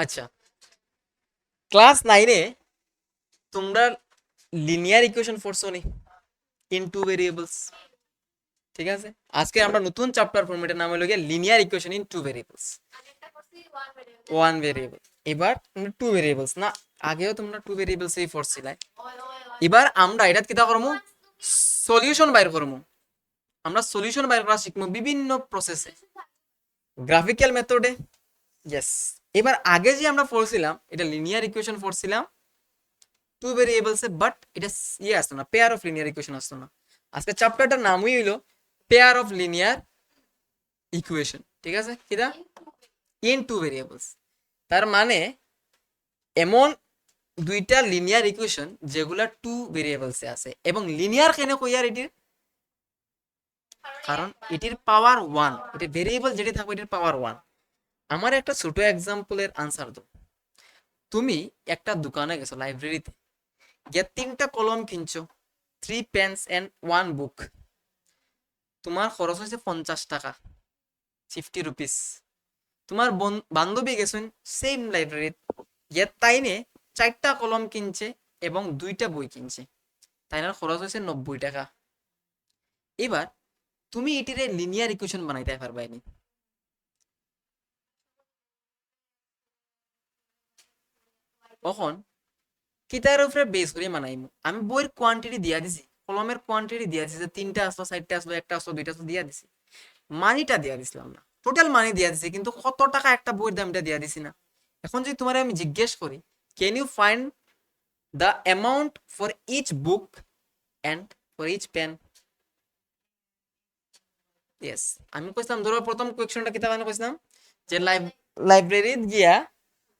আচ্ছা, ক্লাস 9-এ তোমরা linear equation পড়ছো নি ইন টু ভেরিয়েবলস? ঠিক আছে, আজকে আমরা নতুন চ্যাপ্টার ফরম্যাটের নাম হলো গিয়ে linear equation in two variables, one variable. এবার তোমরা টু ভেরিয়েবলস না, আগেও তোমরা টু ভেরিয়েবলস এই পড়ছিলে। এবার আমরা এটা কিতা করবো, সলিউশন বাইর করবো। আমরা সলিউশন বাইর করা শিখবো বিভিন্ন প্রসেসে, গ্রাফিক্যাল মেথডে। ইয়েস। এবার আগে যে আমরা পড়ছিলাম এটা লিনিয়ার ইকুয়েশন পড়ছিলাম টু ভেরিয়েবলস এ, বাট এটা ইয়ে আসতো না, পেয়ার অফ লিনিয়ার ইকুয়েশন আসতো না। আজকে চ্যাপ্টারটার নামই হইলো পেয়ার অফ লিনিয়ার ইকুয়েশন। ঠিক আছে, কিটা ইন টু ভেরিয়েবলস, তার মানে এমন দুইটা লিনিয়ার ইকুয়েশন যেগুলা টু ভেরিয়েবলসে আছে। এবং লিনিয়ার কেন কই আর এটির, কারণ এটির পাওয়ার ওয়ান, এটি ভেরিয়েবল যেটি থাকবে এটির পাওয়ার ওয়ান। আমার একটা ছোট এক্সাম্পলের আনসার দাও। তুমি একটা দোকানে গেছো, লাইব্রেরিতে গিয়ে 3টা কলম কিনছো, 3 পেন্স এন্ড 1 বুক। তোমার খরচ হয়েছে 50 টাকা, 50 রুপিস। তোমার বান্ধবী গেছেন সেম লাইব্রেরি, গিয়ে তাইনে 4টা কলম কিনছে এবং 2টা বই কিনছে, তাইনার খরচ হয়েছে 90 টাকা। এবার তুমি এটিরে লিনিয়ার ইকুয়েশন বানাইতে পারবাইনি। তখন কিতার উপরে বেস করে বানাইমু, আমি বইয়ের কোয়ান্টিটি দিয়া দিছি, কলমের কোয়ান্টিটি দিয়া দিছি, যে 3টা আসলো, 4টা আসলো, 1টা আসলো, 2টা আসলো, দিয়া দিছি। মানিটা দিয়া দিছিলাম না, টোটাল মানি দিয়া দিছি, কিন্তু কত টাকা একটা বইয়ের দামটা দিয়া দিছি না। এখন যদি তোমার আমি জিজ্ঞেস করি, can you find the amount for each book and for each pen? Yes. আমি কইছিলাম, ধরো প্রথম কোয়েশ্চনটা কিতাব আমি কইছিলাম যে লাইব্রেরিত গিয়া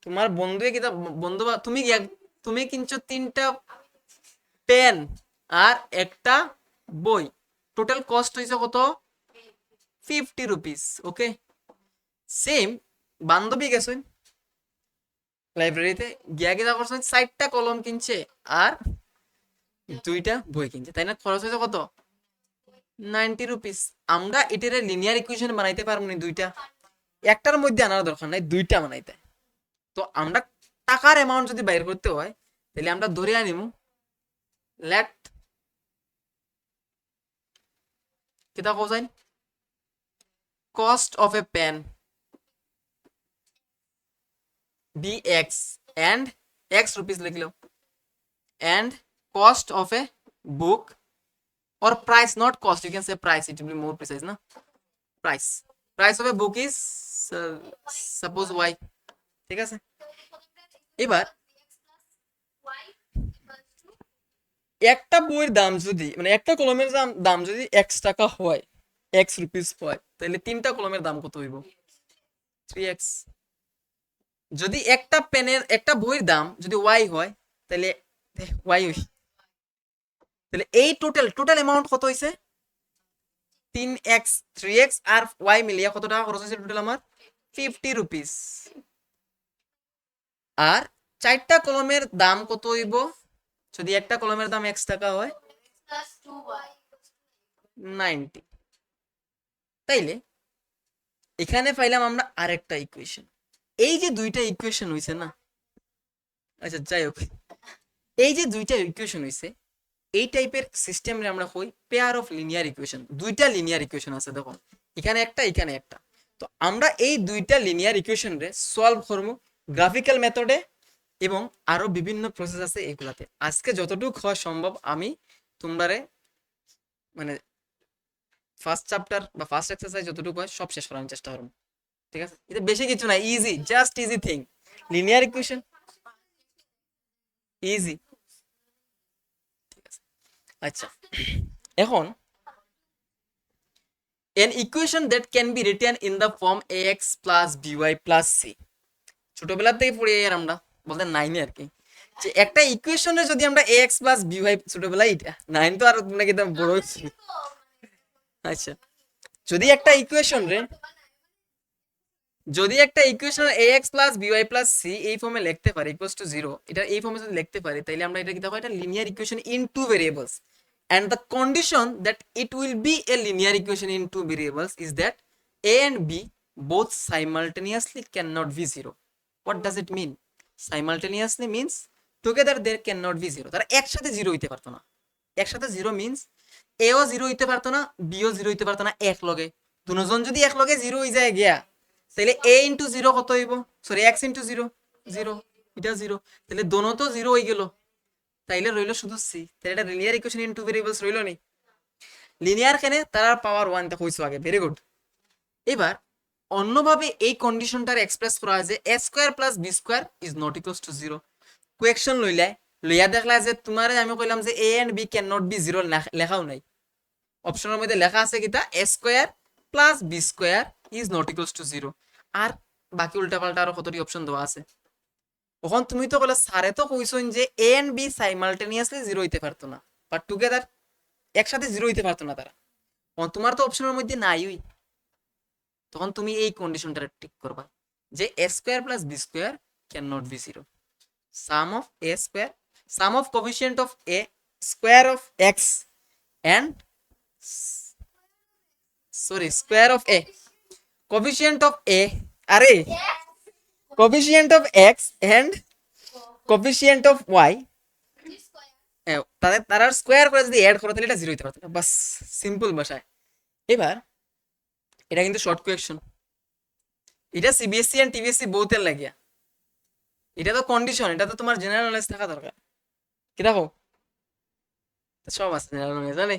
তোমার বন্ধুয়ে কিতাব, বন্ধু তুমি গিয়া তুমি কিনছো 3টা পেন আর একটা বই, টোটাল কস্ট হয়েছে কত? 50 রুপিস। ওকে, সেম বান্ধবী গেছেন লাইব্রেরিতে, গিয়া কিনা করছেন 4টা কলম কিনছে আর 2টা বই কিনছে, তাই না? খরচ হয়েছে কত? 90 রুপিস। আমরা এটার লিনিয়ার ইকুয়েশন বানাইতে পারবো না দুইটা, একটার মধ্যে আনার দরকার নাই, 2টা বানাইতে। তো আমরা টাকার অ্যামাউন্ট যদি বাইর করতে হয়, তাহলে আমরা ধরে আনিমু, লেট কিতা cosine cost of a pen be x and x rupees লিখলো, and cost of a book, or price, not cost, you can say price, it will be more precise na. Price of a book is uh, suppose y, ঠিক আছে। এবার একটা বইয়ের দাম যদি, মানে একটা কলমের দাম যদি x টাকা হয়, x রুপিস হয়, তাহলে 3টা কলমের দাম কত হইব? 3x। যদি একটা পেনের, একটা বইয়ের দাম যদি y হয়, তাহলে y হই, তাহলে এই টোটাল অ্যামাউন্ট কত হইছে? 3x, 3x আর y মিলিয়ে কত টাকা খরচ হয়েছে টোটাল আমার? 50 রুপিস। আর 4টা কলমের দাম কত হইব? যদি একটা কলমের দাম x টাকা হয়, 90। তাইলে এখানে পাইলাম আমরা আরেকটা ইকুয়েশন। এই যে দুইটা ইকুয়েশন হইছে না, আচ্ছা যাই হোক, এই যে দুইটা ইকুয়েশন হইছে, এই টাইপের সিস্টেমে আমরা কই পেয়ার অফ লিনিয়ার ইকুয়েশন। দুইটা লিনিয়ার ইকুয়েশন আছে, দেখো এখানে একটা, এখানে একটা। তো আমরা এই দুইটা লিনিয়ার ইকুয়েশন রে সলভ করবো গ্রাফিক্যাল মেথডে, এবং আরো বিভিন্ন প্রসেস আছে এগুলাতে। আজকে যতটুকু হওয়া সম্ভব আমি তোমরারে, মানে ফার্স্ট চ্যাপ্টার বা ফার্স্ট এক্সারসাইজ যতটুকু হয় সব শেষ করার চেষ্টা করবো। ঠিক আছে, এটা বেশি কিছু না, easy, just easy thing, linear equation, easy. ঠিক আছে, আচ্ছা এখন an equation that can be written in the form ax plus by plus c, ছোটবেলা থেকে পড়ে আর আমরা বলতে 9-এ আর কি, যে একটা ইকুয়েশনে যদি আমরা ax plus by, ছোটবেলায় এটা 9 তো আর তোমরা কি বড় হচ্ছে। আচ্ছা, যদি একটা ইকুয়েশন রে, যদি একটা equation ax plus by plus c এই ফর্মে লিখতে পারি ইকুয়ালস টু 0, এটা এই ফর্মে যদি লিখতে পারি, তাহলে আমরা এটা কি দেখো, এটা linear equation in two variables. and the condition that it will be a linear equation in two variables is that a and b both simultaneously cannot be 0. What does it mean? Simultaneously means together there can not be zero. তারা একসাথে zero হইতে পারতো না। একসাথে zero means এও zero হইতে পারতো না, বিও জিরো হইতে পারতো না এক লগে। দুজন যদি এক লগে জিরো হয়ে যায় গিয়া, তাহলে এ ইন্টু জিরো কত হইব? Sorry, x into zero zero, এটা জিরো, তাহলে দোনো তো জিরো হয়ে গেল, তাইলে রইল শুধু সি। তাহলে এটা linear equation in two variables রইল নি? লিনিয়ার কেনে তার পাওয়ার ওয়ান হইছো আগে, ভেরি গুড। এবার অন্যভাবে এই কন্ডিশনটার এক্সপ্রেস করা হয় যে a square plus b square is not equals to zero. Question লইয়া দেখলা যে তোমারে আমি কইলাম যে a and b can not be zero, লেখাও নাই। অপশনের মধ্যে লেখা আছে কিতা, a square plus b square is not equals to zero. আর বাকি উল্টাপাল্টা আরো কতটি অপশন দেওয়া আছে। তখন তুমি তো বলে স্যারে তো কইছেন যে a and B simultaneously zero হইতে পারতো না, বাট টুগেদার একসাথে জিরো হইতে পারতো না তারা। তোমার তো অপশনের মধ্যে নাই, তখন তুমি এই কন্ডিশনটা ঠিক করবা যে a square plus b square can not be zero. Sum of a square, sum of coefficient of a square of x and sorry square of a, coefficient of a, আরে coefficient of x and coefficient of y, তাদের তারা square করে যদি add করো তাহলে এটা zero হইতে পারতো না। বাস, সিম্পল ভাষায়। এবার এটা কিন্তু শর্ট কোয়েকশন, এটা সিবিএসসি এন্ড টিবিএসসি বহুতের লাগিয়া। এটা তো কন্ডিশন, এটা তো তোমার জেনারেল নলেজ থাকা দরকার। কি দেখো সব আছে জেনারেল নলেজ, জানে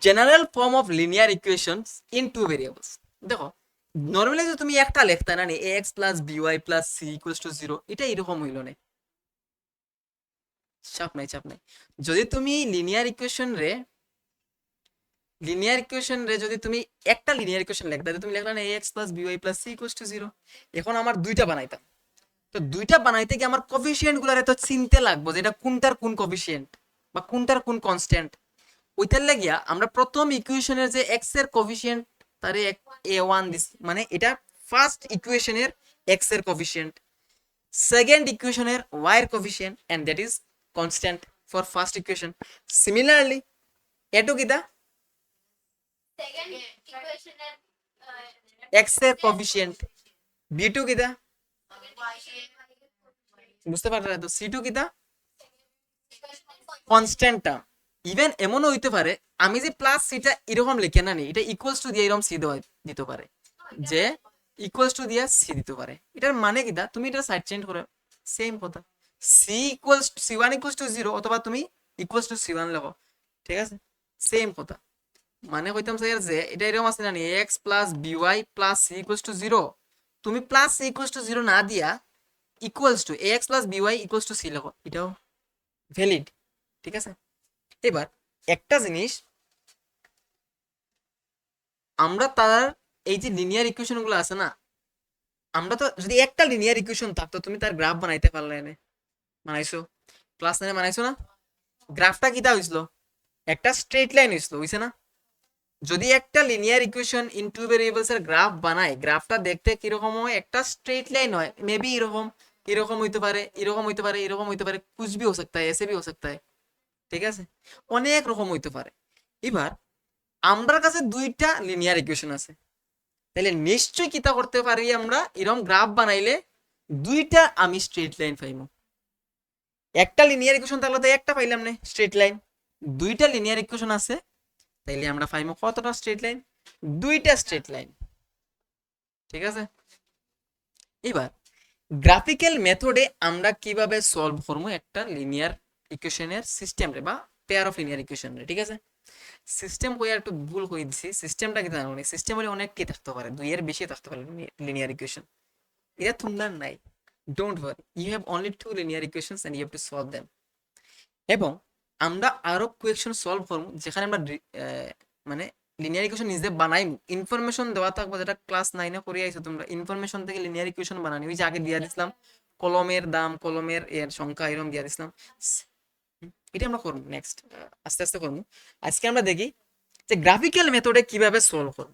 general form of linear equations in two variables. দেখো নর্মালি যে তুমি একটা লেখতা না a x plus b y plus c equals to zero, এটা এরকম হইল না। চাপ নাই চাপ নাই। যদি তুমি লিনিয়ার ইকুয়েশন রে যদি তুমি একটা লিনিয়ার ইকুয়েশন লিখতা, তুমি লিখলা না a x plus b y plus c equals to zero. এখন আমার দুইটা বানাইতাম, তো দুইটা বানাইতে গিয়ে আমার কোফিশিয়েন্ট গুলারে তো চিনতে লাগবো যে এটা কোনটার কোন কোফিশিয়েন্ট বা কোনটার কোন কনস্ট্যান্ট। ওইটার লাগিয়া আমরা প্রথম ইকুয়েশনের যে এক্স এর কোফিশিয়েন্ট তারে এ ওয়ান দিস, মানে এটা ফার্স্ট ইকুয়েশনের এক্স এর কোফিশিয়েন্ট, সেকেন্ড ইকুয়েশনের ওয়াই এর coefficient, and that is constant for first equation. Similarly a two কিটা এক্স এর কোফিশিয়েন্ট, বি টু কিটা বুঝতে পারলে, তো সি টু কিটা কনস্ট্যান্ট টার্ম। ইভেন এমনও হইতে পারে আমি যে প্লাস সিটা এরকম লিখে না নি, এটা ইকুয়ালস টু দিয়ে এরকম সি দেওয়া দিতে পারে, যে ইকুয়ালস টু দিয়ে সি দিতে পারে। এটার মানে কিটা, তুমি এটা সাইড চেঞ্জ করে সেম কথা, c equals to c one equals to zero, অথবা তুমি ইকুয়ালস টু সি ওয়ান লেখো, ঠিক আছে, সেম কথা। মানে কইতাম স্যার যে এটা এরকম আছে না x plus b y plus c equals to zero, তুমি plus c equals to zero না দিয়া equals to x plus b y equals to c লেখো, এটাও ভ্যালিড, ঠিক আছে। এবার একটা জিনিস, আমরা তার এই যে লিনিয়ার ইকুয়েশন গুলো আছে না, আমরা তো যদি একটা লিনিয়ার ইকুয়েশন থাকতো তুমি তার গ্রাফ বানাইতে পারলে না, বানাইছো ক্লাস 9 বানাইছো না? গ্রাফটা কিটা হইছিল, একটা স্ট্রেট লাইন হইছিল, হইছে না? যদি একটা linear equation in two variables এর গ্রাফ বানাই, গ্রাফটা দেখতে কিরকম হয়, একটা স্ট্রেট লাইন হয়, মেবি এরকম এরকম হইতে পারে, এরকম হইতে পারে, এরকম হইতে পারে, কুছ ভি হো सकता है, ऐसे भी हो सकता है, ঠিক আছে, অনেক রকম হইতে পারে। এবার আমার কাছে দুইটা লিনিয়ার ইকুয়েশন আছে, তাহলে নিশ্চয়ই কিতা করতে পারি আমরা, এরকম গ্রাফ বানাইলে দুইটা আমি স্ট্রেট লাইন পাইমু। একটা লিনিয়ার ইকুয়েশন থাকলে তো একটা পাইলাম না স্ট্রেট লাইন, দুইটা লিনিয়ার ইকুয়েশন আছে তাইলে আমরা পাইমু কতটা স্ট্রেট লাইন, দুইটা স্ট্রেট লাইন, ঠিক আছে। এবার গ্রাফিক্যাল মেথডে আমরা কিভাবে সলভ করবো একটা লিনিয়ার ইকুয়েশনের সিস্টেম রে বা পেয়ার অফ লিনিয়ার ইকুয়েশন রে, ঠিক আছে। সিস্টেম কই একটু ভুল কই দিছি, সিস্টেমটা কি জানো, সিস্টেম হলে অনেক কি থাকতে পারে, দুই এর বেশি থাকতে পারে লিনিয়ার ইকুয়েশন, এটা তোমার নাই, don't worry, you have only two linear equations and you have to solve them. এবং আমরা আরো কোয়েকশন সলভ করব যেখানে আমরা মানে লিনিয়ার ইকুয়েশন নিজে বানাই, ইনফরমেশন দেওয়া থাকবে, যেটা ক্লাস 9 এ করে আইছো তোমরা, ইনফরমেশন থেকে লিনিয়ার ইকুয়েশন বানানি, ওই যে আগে দিয়া দিছিলাম কলমের দাম, কলমের এর সংখ্যা এরকম দিয়া দিছিলাম, এটা আমরা করব নেক্সট, আস্তে আস্তে করব। আজকে আমরা দেখি যে গ্রাফিক্যাল মেথডে কিভাবে সলভ করব।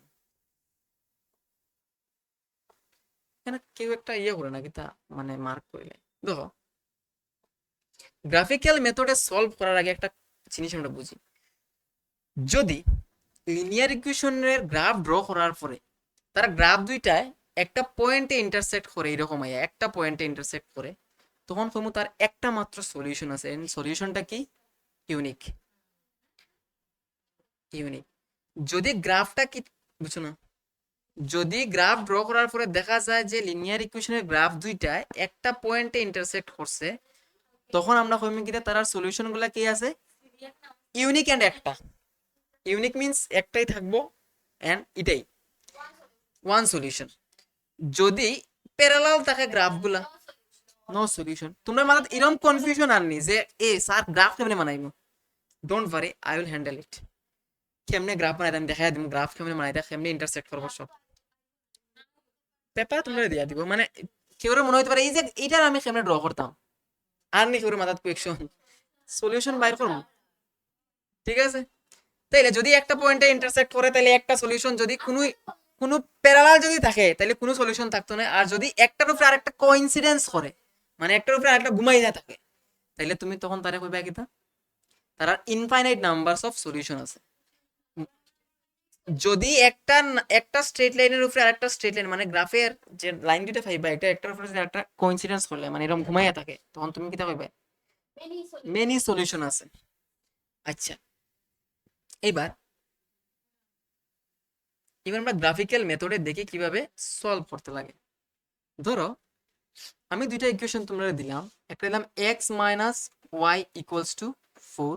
এখানে কেউ একটা ইয়ে করে নাকি তা মানে মার্ক করলে, দেখো গ্রাফিক্যাল মেথডে সলভ করার আগে একটা জিনিস আমরা বুঝি, যদি লিনিয়ার ইকুয়েশনের গ্রাফ ড্র করার পরে তারা গ্রাফ দুইটায় একটা পয়েন্টে ইন্টারসেক্ট করে, এরকম আইয়া একটা পয়েন্টে ইন্টারসেক্ট করে, তখন কমু তার একটা মাত্র সলিউশন আছে। এন্ড সলিউশনটা কি? ইউনিক। ইউনিক। যদি গ্রাফটা কি, বুঝছো না, যদি গ্রাফ ড্র করার পরে দেখা যায় যে লিনিয়ার ইকুয়েশনের গ্রাফ দুইটা একটা পয়েন্টে ইন্টারসেক্ট করছে, তখন আমরা কইমি কি তার সলিউশন গুলা কি আছে? ইউনিক এন্ড একটা। ইউনিক মিন্স একটাই থাকবো এন্ড এটাই ওয়ান সলিউশন। যদি প্যারালাল থাকে গ্রাফগুলা, নো সলিউশন। তোমরা মাথায় এরকম কনফিউশন আননি যে এ স্যার গ্রাফ কেমনে বানাইবো, don't worry, I will handle it. কেমনে গ্রাফ বানাইতাম দেখাই দিম, গ্রাফ কেমনে বানাইতা, কেমনে ইন্টারসেক্ট করবো সব পেপার তোমরা দিয়া দিব। মানে কেউ মনে হইতে পারে এই যে এইটার আমি কেমনে ড্র করতাম, আর নি কেউ মাথাত কোয়েকশন সলিউশন বাইর করবো, ঠিক আছে? তাইলে যদি একটা পয়েন্টে ইন্টারসেক্ট করে তাহলে একটা সলিউশন, যদি কোনো প্যারালাল যদি থাকে তাহলে কোনো সলিউশন থাকতো না। আর যদি একটার উপরে আরেকটা কোইন্সিডেন্স করে, মানে একটার উপরে আরেকটা ঘুমাই না থাকে, তাহলে তুমি তখন তারে কইবা কিতা, তার ইনফাইনাইট নাম্বারস অফ সলিউশন আছে। যদি একটা স্ট্রেট লাইনের উপরে আরেকটা স্ট্রেট লাইন, মানে গ্রাফের যে লাইন দুটো পাইবা, এটা একটার উপরে যদি একটা কোইন্সিডেন্স করলে, মানে এরকম ঘুমাইয়া থাকে, তখন তুমি কিতা কইবা? মেনি সলিউশন আছে। আচ্ছা, এবার এবার আমরা গ্রাফিক্যাল মেথডে দেখি কিভাবে সলভ করতে লাগে। ধরো আমি দুইটা ইকুয়েশন তোমরা দিলাম, একটা দিলাম x minus y equals to 4,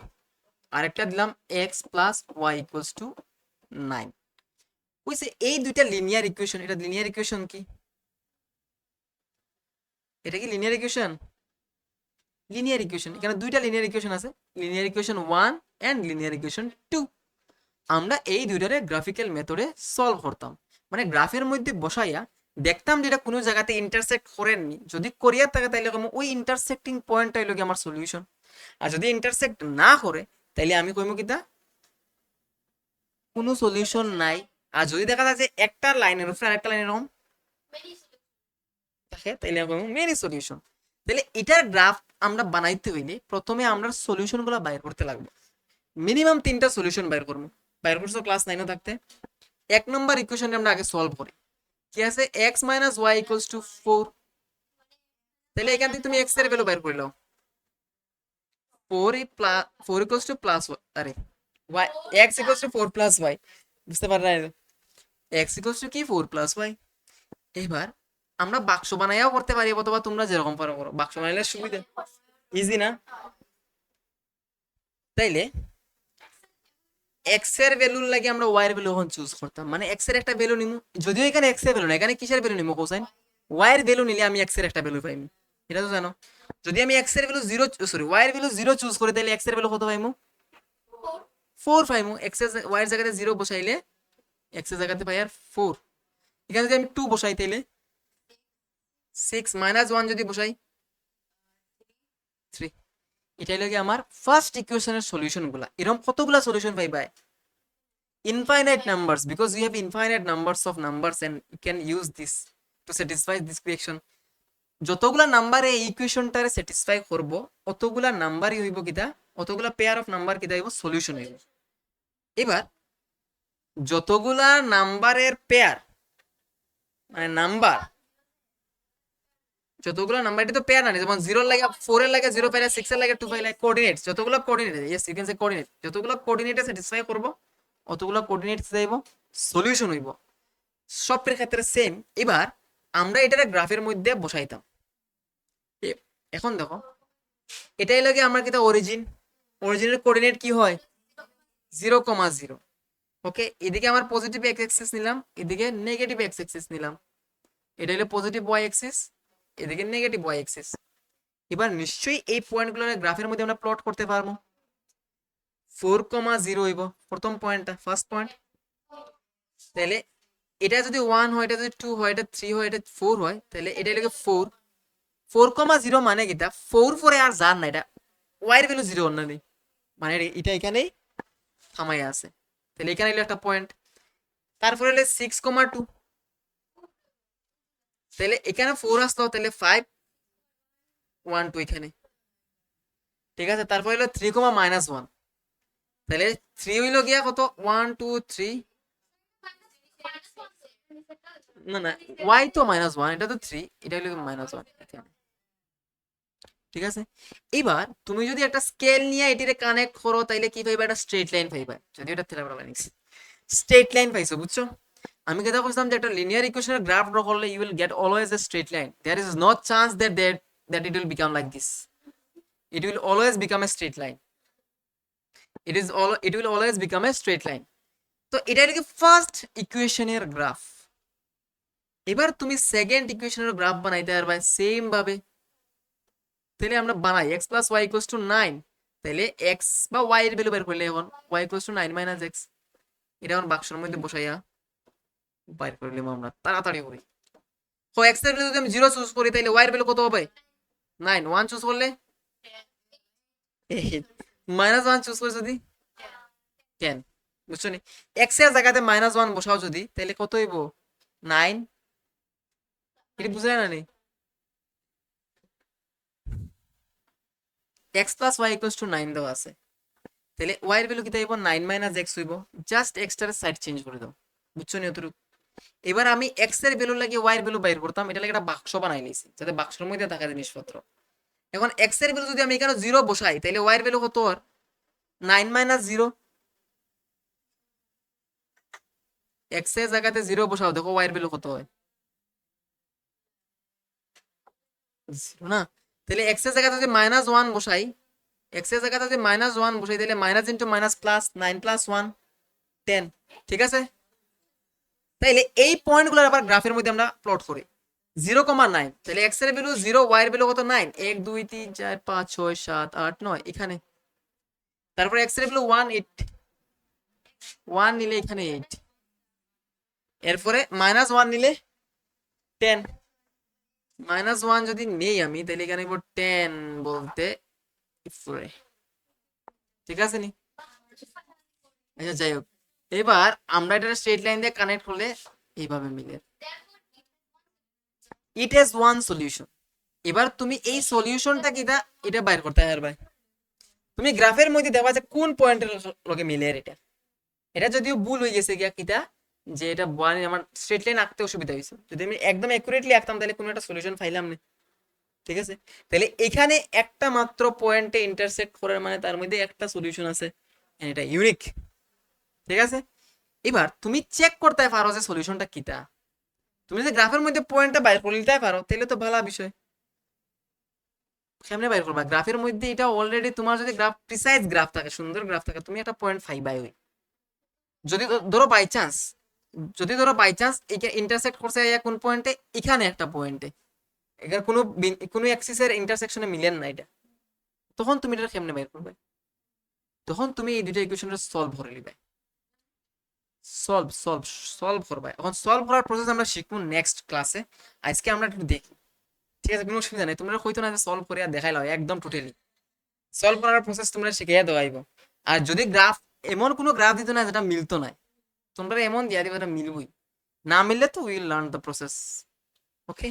আর একটা দিলাম x plus y equals to 9। বুঝছে এই দুইটা লিনিয়ার ইকুয়েশন, এটা লিনিয়ার ইকুয়েশন কি? এটা কি লিনিয়ার ইকুয়েশন? Linear equation. এখানে দুইটা লিনিয়ার ইকুয়েশন আছে, linear equation 1 and linear equation 2। আমরা এই দুইটারে গ্রাফিক্যাল মেথডে সলভ করতাম, মানে গ্রাফের মধ্যে বসাইয়া দেখতাম যেটা কোনো জায়গাতে ইন্টারসেক্ট করেননি, যদি করিয়া থাকে তাইলে ওই ইন্টারসেক্টিং পয়েন্টটা হইল কি আমার সলিউশন। আর যদি ইন্টারসেক্ট না করে তাইলে আমি কইমু কিতা, কোনো সলিউশন নাই। আর যদি দেখা যায় যে একটা লাইনের উপরে আরেকটা লাইনের এরকম থাকে, তাইলে কইমু মেনি সলিউশন। তাহলে এটার গ্রাফ আমরা বানাইতে হইলে প্রথমে আমরা সলিউশন গুলা বাইর করতে লাগবে। মিনিমাম 3টা সলিউশন বাইর করবো, বাইর করছো ক্লাস 9 থাকতে। এক নম্বর ইকুয়েশন আমরা আগে সলভ করি, কি আছে x minus y equals to 4। তাহলে এখান থেকে তুমি এক্স এর ভ্যালু বাইর করে নাও, 4 ইকুয়ালস টু প্লাস, আরে y x equals to 4 plus y, বুঝতে পার না? এক্স ইকুয়ালস টু কি 4 প্লাস ওয়াই। এবার আমরা বাক্স বানাইয়াও করতে পারি, অথবা তোমরা যেরকম পারো করো, বাক্স বানাইলে সুবিধা, ইজি না? তাইলে এক্স এর ভ্যালুর লাগে আমরা ওয়াই এর ভ্যালু এখন চুজ করতাম, মানে এক্স এর একটা ভ্যালু নিমু, যদিও এখানে এক্স এর ভ্যালু না, এখানে কিসের ভ্যালু নিমু কোসাইন, ওয়াই এর ভ্যালু নিলে আমি এক্স এর একটা ভ্যালু পাইমু, এটা তো জানো। যদি আমি এক্স এর ভ্যালু 0, সরি ওয়াই এর ভ্যালু 0 চুজ করি, তাহলে এক্স এর ভ্যালু কত পাইমু? 4 পাইমু। এক্স এর ওয়াই এর জায়গাতে 0 বসাইলে এক্স এর জায়গাতে পাই আর 4। এখানে যদি আমি 2 বসাই তাইলে 6 মাইনাস 1 যদি বসাই 3। এটাই লাগে আমার ফার্স্ট ইকুয়েশনের সলিউশন গুলা। এরকম কতগুলা সলিউশন পাইবা? infinite numbers, because we have infinite numbers of numbers and you can use this to satisfy this equation. যতগুলা নাম্বারে এই ইকুয়েশনটারে স্যাটিসফাই করব, অতগুলা নাম্বারই হইব কিটা, অতগুলা পেয়ার অফ নাম্বার কিটা হইব সলিউশন হইব। এবার যতগুলা নাম্বারের পেয়ার, মানে নাম্বার, যতগুলা নাম্বার, এটা তো পেয়ার না, যেমন 0 এর লাগে 4 এর লাগে 0 পাইলে, 6 এর লাগে 2 পাইলে, কোঅর্ডিনেটস, যতগুলা coordinate, yes you can say coordinate, যতগুলা কোঅর্ডিনেটে স্যাটিসফাই করব অতগুলা কোঅর্ডিনেটস যাইব সলিউশন হইব। সবের ক্ষেত্রে সেম। এবার আমরা এটারে গ্রাফের মধ্যে বসাইতাম। এখন দেখো এটাই লাগে আমার কিটা অরিজিন, অরিজিনের কোঅর্ডিনেট কি হয় 0,0। ওকে, এদিকে আমার পজিটিভ এক্স অ্যাক্সিস নিলাম, এদিকে নেগেটিভ এক্স অ্যাক্সিস নিলাম, এটা হলো পজিটিভ ওয়াই অ্যাক্সিস, এদিকে নেগেটিভ ওয়াই অ্যাক্সিস। এবার নিশ্চয়ই এই পয়েন্টগুলোর গ্রাফের মধ্যে আমরা প্লট করতে পারবো। 4,0 হইব প্রথম পয়েন্টটা, ফার্স্ট পয়েন্ট। তাহলে এটা যদি 1 হয়, এটা যদি 2 হয়, এটা 3 হয়, এটা 4 হয়, তাহলে এটা লাগে 4,0 মানে কিটা 4 পরে আর যার না, এটা ওয়াই এর ভ্যালু 0 না নেই, মানে এটা এখানেই থামাই আছে। তাহলে এখানে হলো একটা পয়েন্ট। তারপরে হলো 6,2, তাহলে এখানে 4 আসলো, তাহলে 5, 1, 2 এখানে, ঠিক আছে। তারপরে হলো 3,-1, তাহলে 3 হইলো গিয়া কত 1 2 3, না না, ওয়াই তো -1, এটা তো 3, এটা হলো -1 এখানে, ঠিক আছে। এবার তুমি যদি একটা স্কেল নিয়ে এটিরে কানেক্ট করো তাইলে কি পাইবা, একটা স্ট্রেট লাইন পাইবা, যদি এটা থেরাপোডাইনামিক্স স্ট্রেট লাইন পাইছো, বুঝছো? আমি কথা বলছিলাম যে একটা লিনিয়ার ইকুয়েশনের গ্রাফ ড্র করলে you will get always a straight line, there is no chance that it will become like this, it will always become a straight line, it will always become a straight line. তো এটা হলো কি first ইকুয়েশনের graph. এবার তুমি second ইকুয়েশনের graph বানাইতে পারবা সেম ভাবে। তাহলে আমরা বানাই x plus y equals to 9, তাহলে x বা y এর ভ্যালু বের করলে এখন y equals to 9 minus x, এটা এখন বাক্সের মধ্যে বসাইয়া বাইর করে নিলাম আমরা তাড়াতাড়ি করে। তো x এর ভ্যালু যদি আমি 0 চুজ করি তাহলে y এর ভ্যালু কত হবে? 9, 1 চুজ করলে -1 চুজ করে যদি 10, বুঝছো নি? x এর জায়গাতে -1 বসাও যদি তাহলে কত হইব? 9, এটা বুঝলে না নি? x plus y equals to 9 দেওয়া আছে, তাহলে y এর ভ্যালু কি হইব? 9 মাইনাস x হইব, জাস্ট x টার সাইড চেঞ্জ করে দাও, বুঝছো নি অতটুকু? এবার আমি x এর ভ্যালু লাগিয়ে y এর ভ্যালু বাইর করতাম, এটা লাগে একটা বাক্স বানাই নিয়েছি যাতে বাক্সের মধ্যে থাকা জিনিসপত্র। এখন x এর ভ্যালু যদি আমি এখানে 0 বসাই তাহলে y এর ভ্যালু কত? আর 9 মাইনাস 0, x এর জায়গাতে 0 বসাও, দেখো y এর ভ্যালু কত হয়? 0 না? তাহলে x এর জায়গাতে যদি -1 বসাই, x এর জায়গাতে যদি -1 বসাই তাহলে minus into minus plus, 9 plus 1 10, ঠিক আছে? তাইলে এই পয়েন্টগুলোর আবার গ্রাফের মধ্যে আমরা প্লট করি 0,9, তাহলে x এর ভ্যালু 0, y এর ভ্যালু কত? 9, 1 2 3 4 5 6 7 8 9 এখানে, তারপরে x এর ভ্যালু 1 8, 1 নিলে এখানে 8, এরপরে -1 নিলে 10, -1 যদি নেই আমি তাহলে এখানে 10 বলতে উপরে, ঠিক আছে নি? আচ্ছা যাই হোক, এবার আমরা এটা স্ট্রেট লাইন দিয়ে কানেক্ট করলে এইভাবে মিলে, ইট হ্যাজ ওয়ান সলিউশন। এবার তুমি এই সলিউশনটা কি এটা বাইর করতে পারবে। তুমি গ্রাফের মধ্যে দেওয়া যে কোন পয়েন্টের লগে মিলে এটা, এটা যদিও ভুল হয়ে গেছে গিয়া কিটা, যে এটা বয়ানি আমার স্ট্রেট লাইন আঁকতে অসুবিধা হয়েছে, যদি আমি একদম অ্যাকুরেটলি আঁকতাম তাহলে কোনো একটা সলিউশন পাইলাম না, ঠিক আছে? তাহলে এখানে একটা মাত্র পয়েন্টে ইন্টারসেক্ট করার মানে তার মধ্যে একটা সলিউশন আছে, এটা ইউনিক, ঠিক আছে? এবার তুমি চেক করতে পারো যে সলিউশনটা কিটা, তুমি যদি গ্রাফের মধ্যে পয়েন্টটা বাইর করে নিতে পারো তাহলে তো ভালো বিষয়। কেমনে বাইর করবা? গ্রাফের মধ্যে এটা অলরেডি তোমার যদি গ্রাফ প্রিসাইজ গ্রাফ থাকে, সুন্দর গ্রাফ থাকে, তুমি একটা পয়েন্ট পাইবাই। ওই যদি ধরো বাই চান্স, যদি ধরো বাই চান্স এটা ইন্টারসেক্ট করছে কোন পয়েন্টে, এখানে একটা পয়েন্টে, এখানে কোনো অ্যাক্সিসের ইন্টারসেকশনে মিলেন না এটা, তখন তুমি এটা কেমনে বাইর করবে? তখন তুমি এই দুটো ইকুয়েশনের সলভ করে নিবে, সলভ সলভ সলভ করবে। এখন সলভ করার প্রসেস আমরা শিখবো নেক্সট ক্লাসে, আজকে আমরা একটু দেখি, ঠিক আছে? কোনো অসুবিধা নেই, তোমরা হয়তো না সলভ করে দেখাইলাও একদম টোটালি, সলভ করার প্রসেস তোমরা শিখিয়ে দেওয়াইব। আর যদি গ্রাফ, এমন কোনো গ্রাফ দিত না যেটা মিলতো না, তোমরা এমন দিয়া দিবে এটা মিলবই, না মিললে তো উইল লার্ন দ্য প্রসেস, ওকে?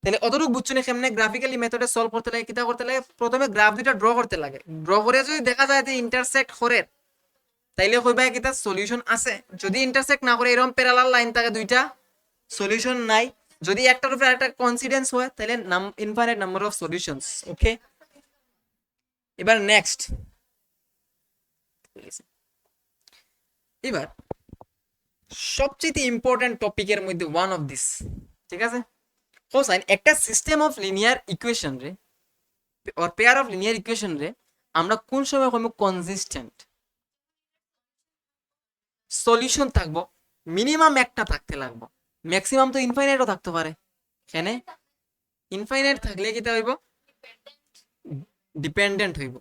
তাহলে অতটুকু বুঝছো না কেমনে গ্রাফিক্যালি মেথডে সলভ করতে লাগে, কিটা করতে লাগে? প্রথমে গ্রাফ দুইটা ড্র করতে লাগে, ড্র করে যদি দেখা যায় যে ইন্টারসেক্ট করে তাইলে কইবা কিটা সলিউশন আছে, যদি ইন্টারসেক্ট না করে এরকম প্যারালাল লাইন থাকে দুইটা, সলিউশন নাই। যদি একটার উপরে একটা কনসিডেন্স হয় তাহলে ইনফাইনাইট নাম্বার অফ সলিউশনস, ওকে? এবার নেক্সট, এবার সবচেয়ে ইম্পর্টেন্ট টপিকের মধ্যে ওয়ান অফ দিস, ঠিক আছে? কোসাইন একটা সিস্টেম অফ লিনিয়ার ইকুয়েশন রে or pair of linear equation রে আমরা কোন সময় হইব কনসিস্টেন্ট? সলিউশন থাকবো মিনিমাম একটা থাকতে লাগবো, ম্যাক্সিমাম তো ইনফাইনাইটও থাকতে পারে, এখানে ইনফাইনাইট থাকলে কিটা হইব? ডিপেন্ডেন্ট হইব।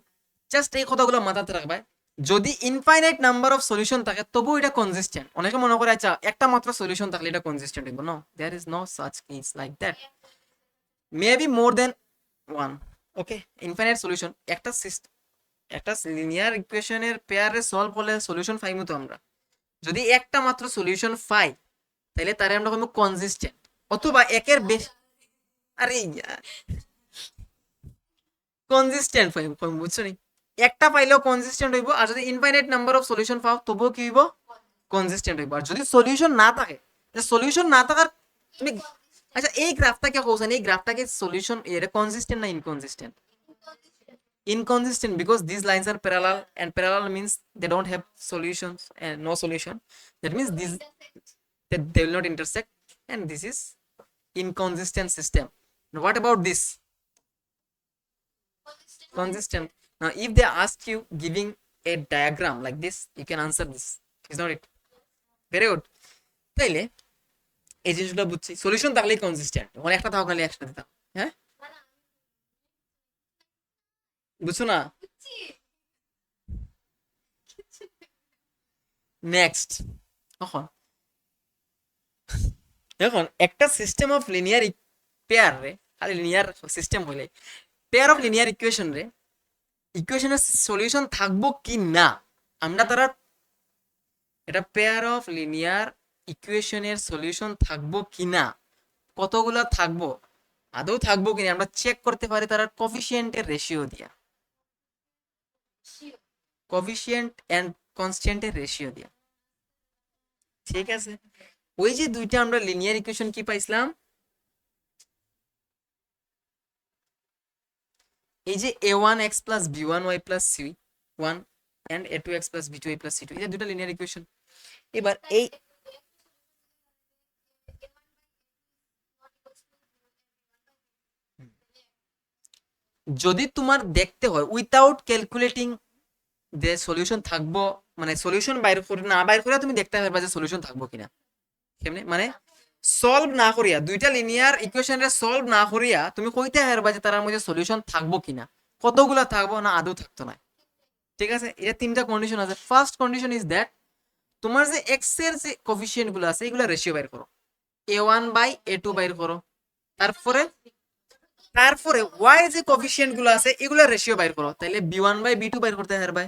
জাস্ট এই কথাগুলো মাথাতে রাখবে, যদি ইনফাইনাইট নাম্বার অফ সলিউশন থাকে তবু এটা কনসিস্টেন্ট। অনেকে মনে করে আচ্ছা একটা মাত্র সলিউশন থাকলে এটা কনসিস্টেন্ট হইব, no, there is no such case like that, maybe more than one, okay? Infinite solution একটা লিনিয়ার ইকুয়েশনের পেয়ারে সলভ করলে সলিউশন পাইমু তো আমরা, যদি একটা মাত্র সলিউশন পাই তাহলে তারে আমরা কইমু কনসিস্টেন্ট, অথবা একের বেশি, আরে কনসিস্টেন্ট বুঝছো নি? একটা পাইলেও কনসিস্টেন্ট হইব, আর যদি ইনফাইনাইট নাম্বার অফ সলিউশন পাও তবুও কি হইব? কনসিস্টেন্ট হইব। আর যদি সলিউশন না থাকে, সলিউশন না থাকার তুমি, আচ্ছা এই গ্রাফটাকে কোসেন, এই গ্রাফটাকে সলিউশন এর কনসিস্টেন্ট না inconsistent? Inconsistent because these lines are parallel, and parallel means they don't have solutions and no solution. That means these, that they will not intersect, and this is inconsistent system. Now what about this? Consistent. Now if they ask you giving a diagram like this, you can answer this, is not it? Very good. তাইলে এই জিনিসগুলো বুঝছি, solution থাকলেই consistent, মানে একটা থাকলে একসাথে দিতাম। হ্যাঁ বুঝছো না? নেক্সট, এখন এখন একটা সিস্টেম অফ লিনিয়ার পেয়ার রে, খালি লিনিয়ার সিস্টেম হইলে পেয়ার অফ লিনিয়ার ইকুয়েশন রে, ইকুয়েশনের সলিউশন থাকবো কি না আমরা তারা, এটা পেয়ার অফ লিনিয়ার ইকুয়েশনের সলিউশন থাকবো কি না, কতগুলা থাকবো, আদৌ থাকবো কিনা আমরা চেক করতে পারি তার কোফিশিয়েন্টের রেশিও দিয়া, কোফিশিয়েন্ট এন্ড কনস্ট্যান্টের রেশিও দিয়া। ঠিক আছে, ওই যে দুইটা আমরা লিনিয়ার ইকুয়েশন কি পাইছিলাম, এই যে a1x plus b1y plus c1 and a2x plus b2y plus c2, এই যে দুটো লিনিয়ার ইকুয়েশন। এবার এই যদি তোমার দেখতে হয় উইথাউট ক্যালকুলেটিং যে সলিউশন থাকবো, মানে সলিউশন বাইর করে না, বাইর করে তুমি দেখতে পারবা যে সলিউশন থাকবো কিনা, কেমনে মানে সলভ না করিয়া, দুইটা লিনিয়ার ইকুয়েশনের সলভ না করিয়া তুমি কইতে পারবা যে তার মধ্যে সলিউশন থাকবো কিনা, কতগুলা থাকবো না আদৌ থাকতো না। ঠিক আছে, এটা তিনটা কন্ডিশন আছে। ফার্স্ট কন্ডিশন ইজ দ্যাট তোমার যে এক্স এর যে কোফিশিয়েন্ট গুলো আছে এগুলা রেশিও বাইর করো, a1/a2 বাইর করো, তারপরে তারপরে ওয়াই যে কোফিশিয়েন্ট গুলো আছে এগুলা রেশিও বাইর করো, তাইলে b1/b2 বাইর করতে পারবে,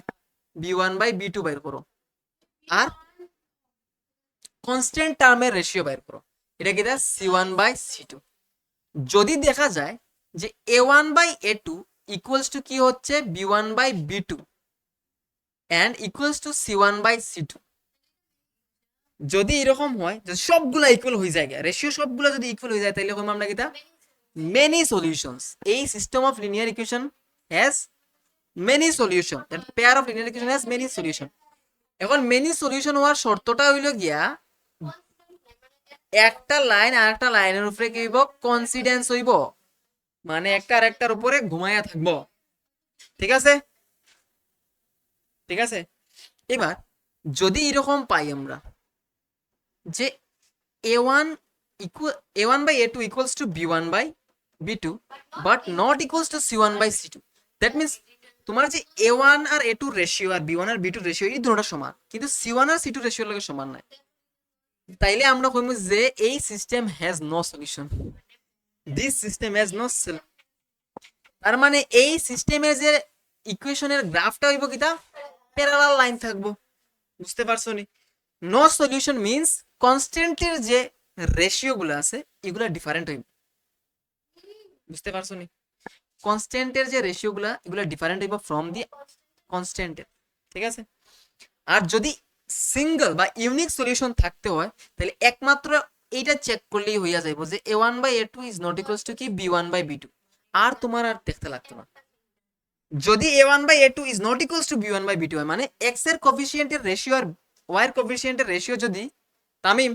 b1/b2 বাইর করো, আর কনস্ট্যান্ট টার্মের রেশিও বাইর করো, এটা কি দেয় c1/c2। যদি দেখা যায় যে a1/a2 ইকুয়ালস টু কি হচ্ছে b1/b2 and equals to c1/c2, যদি এরকম হয় যে সবগুলা ইকুয়াল হয়ে যায়, রেশিও সবগুলা যদি ইকুয়াল হয়ে যায়, তাহলে কইম আমরা কিটা মেনি সলিউশনস। এই system of linear equation has many solution, that pair of linear equation has many solution. এখন মেনি সলিউশন হওয়ার শর্তটা হইল গিয়া একটা লাইন আর একটা লাইনের উপরে কি হইব, কনসিডেন্স হইব, মানে একটা আর একটার উপরে ঘুমাইয়া থাকবো। ঠিক আছে, ঠিক আছে। এবার যদি এরকম পাই আমরা যে a1 equal a1/a2 equals to b1/b2 but not equals to c1/c2, that means তোমার যে a1 আর a2 রেশিও আর b1 আর b2 রেশিও এই দুটোটা সমান, কিন্তু c1 আর c2 রেশিওর লগে সমান নাই, তাইলে আমরা কইব যে এই system has no solution, this system has no solution. তার মানে এই সিস্টেমের যে ইকুয়েশনের গ্রাফটা হইব কিটা প্যারালাল লাইন থাকবো, বুঝতে পারছো নি? নো সলিউশন মিন্স কনস্ট্যান্টের যে রেশিও গুলো আছে এগুলা ডিফারেন্ট হইব, বুঝতে পারছো নি? কনস্ট্যান্টের যে রেশিও গুলা এগুলা ডিফারেন্ট হইব ফ্রম দি কনস্ট্যান্টের। ঠিক আছে, আর যদি সিঙ্গেল বা ইউনিক সলিউশন থাকতে হয় তাহলে একমাত্র এইটা চেক করলেই হইয়া যাইব যে a1/a2 is not equals two কি b1/b2, আর তোমার আর দেখতে লাগতো না। যদি a1/a2 is not equals two b1/b2 হয়, মানে x এর কোফিশিয়েন্টের রেশিও আর y এর কোফিশিয়েন্টের রেশিও যদি, তামিম,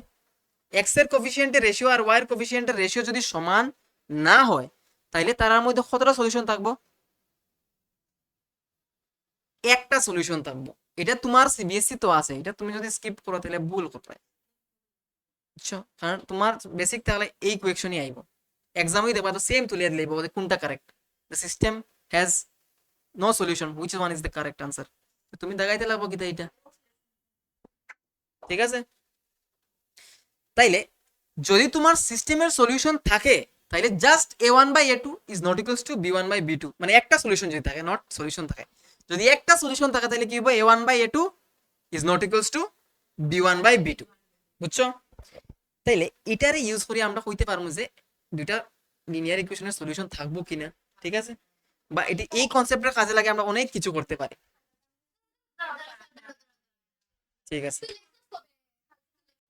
x এর কোফিশিয়েন্টের রেশিও আর y এর কোফিশিয়েন্টের রেশিও যদি সমান না হয়, তাইলে তার মধ্যে কতটা সলিউশন থাকবো? একটা সলিউশন থাকবো। এটা তোমার সিবিএসসি তো আছে, এটা তুমি যদি স্কিপ করো তাহলে ভুল কোথায়, বুঝছো? কারণ তোমার বেসিক তাহলে এই কোয়েকশনই আইব, এক্সামই দেবা তো সেম তুলিয়ে দিলেই বলতে কোনটা correct, the system has no solution, which one is the correct answer, তুমি দেখাইতে লাগবো কিতা এটা। ঠিক আছে, তাইলে যদি তোমার সিস্টেমের সলিউশন থাকে তাইলে just a1/a2 is not equals two b1/b2, মানে একটা সলিউশন যদি থাকে, নট সলিউশন থাকে, যদি একটা সলিউশন থাকে তাহলে কি হবে a1/a2 is not equals two b1/b2, বুঝছো? তাইলে এটারে ইউজ করে আমরা কইতে পারবো যে দুইটা লিনিয়ার ইকুয়েশনের সলিউশন থাকবো কিনা। ঠিক আছে, বা এটি এই কনসেপ্টের কাজে লাগে আমরা অনেক কিছু করতে পারি। ঠিক আছে।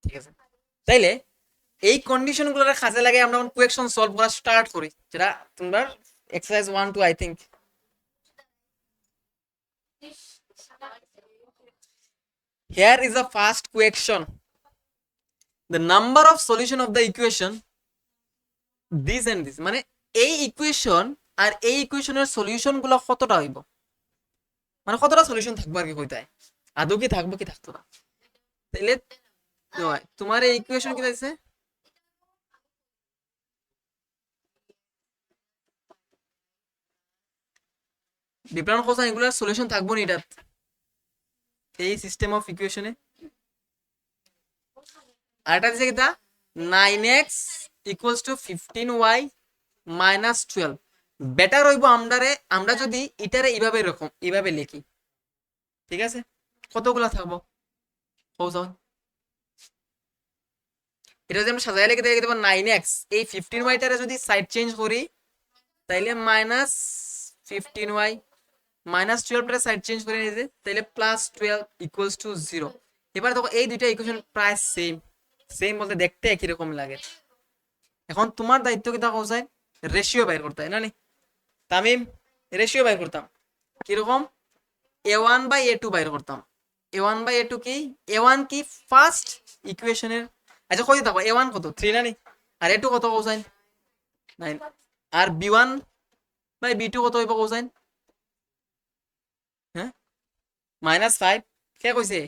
ঠিক আছে, তাইলে এই কন্ডিশনগুলোর কাজে লাগে আমরা কোয়েকশন সলভ করা স্টার্ট করি, যেটা তোমরা exercise 1-2 I think. Here is the first question. The number of solution of the equation this and this, মানে এই ইকুয়েশন আর এই ইকুয়েশনের সলিউশন গুলো কতটা হইব, মানে কতটা সলিউশন থাকবো আর কি কইতায়, আদৌ কি থাকবো কি থাকতো না। তাইলে তোমার এই ইকুয়েশন কি দিয়েছে, ডিফারেন্ট কোসাইন এগুলোর সলিউশন থাকবো না এটা এই সিস্টেম অফ ইকুয়েশনে। আর এটা দিছে কিটা 9x equals to 15y minus 12। Better হইব আমরা যদি এটারে এইভাবে এরকম এইভাবে লিখি, ঠিক আছে, কতগুলা থাকবো কৌশল, এটা যদি আমরা সাজাই লিখে দেবো 9x, এই 15y টারে যদি সাইড চেঞ্জ করি তাইলে মাইনাস 15y মাইনাস 12 টারে সাইড চেঞ্জ করে নিয়ে তাইলে প্লাস 12 ইকুয়ালস টু 0। এবার দেখো এই দুইটা ইকুয়েশন প্রায় সেম, সেম বলতে দেখতে একই রকম লাগে। এখন তোমার দায়িত্ব কি তা কোথায়, রেশিও বাইর করতে হয় না নি তামিম, রেশিও বাইর করতাম কিরকম, a1/a2 বাইর করতাম। a1/a2 কি, a1 কি ফার্স্ট ইকুয়েশনের, আচ্ছা কত থাকো a1 কত 3 না নি, আর a2 কত কোসাইন 9, আর b1/b2 কত হইব কোসাইন, হ্যাঁ -5, কে কইছে,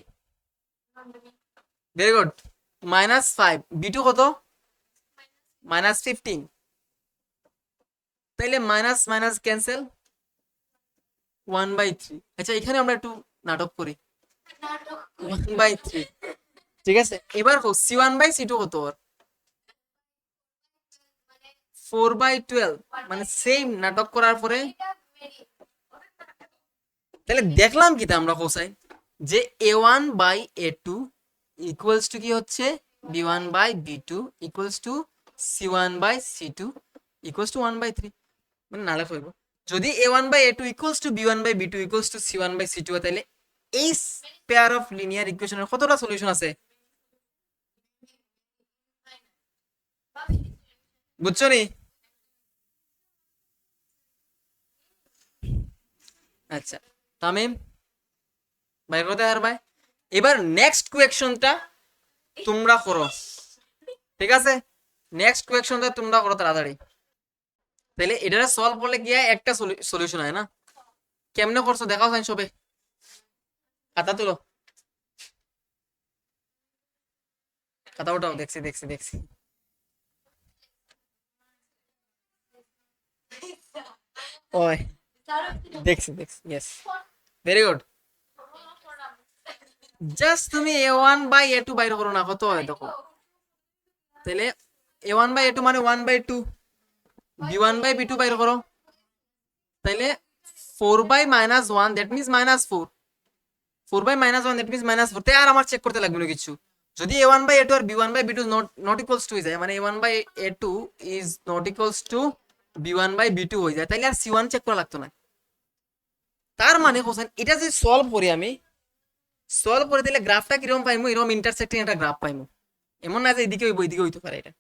ভেরি গুড, -5, b2 কত -15, তাইলে মাইনাস মাইনাস ক্যান্সেল 1/3। আচ্ছা এখানে আমরা একটু নাটক করি 1/3, ঠিক আছে। এবার c1/c2 কত, 4/12, মানে সেম নাটক করার পরে তাহলে দেখলাম কি আমরা কোসাই যে a1/a2 ইকুয়ালস টু কি হচ্ছে b1/b2 equals to c1/c2 equals to 1/3, মানে নালে হইব যদি a1/a2 equals to b1/b2 equals to c1/c2 তাহলে এই পেয়ার অফ লিনিয়ার ইকুয়েশনের কতটা সলিউশন আছে, বুঝছো নি? আচ্ছা তামিম ভাই কথা আর ভাই, এবার নেক্সট কোয়েকশনটা তোমরা করো, ঠিক আছে, নেক্সট কোয়েকশনটা তোমরা করো তাড়াতাড়ি। তাহলে এটা সলভ করলে গিয়ে একটা সলিউশন হয় না, কেমনে করছো দেখাও সাইন সবে, খাতা তুলো, খাতা ওঠাও, দেখছি দেখছি দেখছি, ওই দেখছি দেখছি, ইয়েস ভেরি গুড। জাস্ট তুমি a1/a2 বাইর করো না, কত হয় দেখো, তাহলে a1/a2 মানে 1/2, b1/b2 বাইর করো, তাইলে 4/-1 দ্যাট মিন্স -4, 4/-1 দ্যাট মিন্স -4, তাই আর আমার চেক করতে লাগবে না কিছু। যদি a1/a2 R b1/b2 not equals two হয়ে যায়, মানে a1/a2 is not equals two b1/b2 হয়ে যায়, তাইলে আর c1 চেক করা লাগতো না। তার মানে কোশ্চেন এটা যদি সলভ করি আমি, সলভ করে দিলে গ্রাফটা কিরকম পাইমু, এরকম ইন্টারসেক্টিং একটা গ্রাফ পাইমু, এমন না যে এদিকে হইব এদিকে হইতে পারে এটা,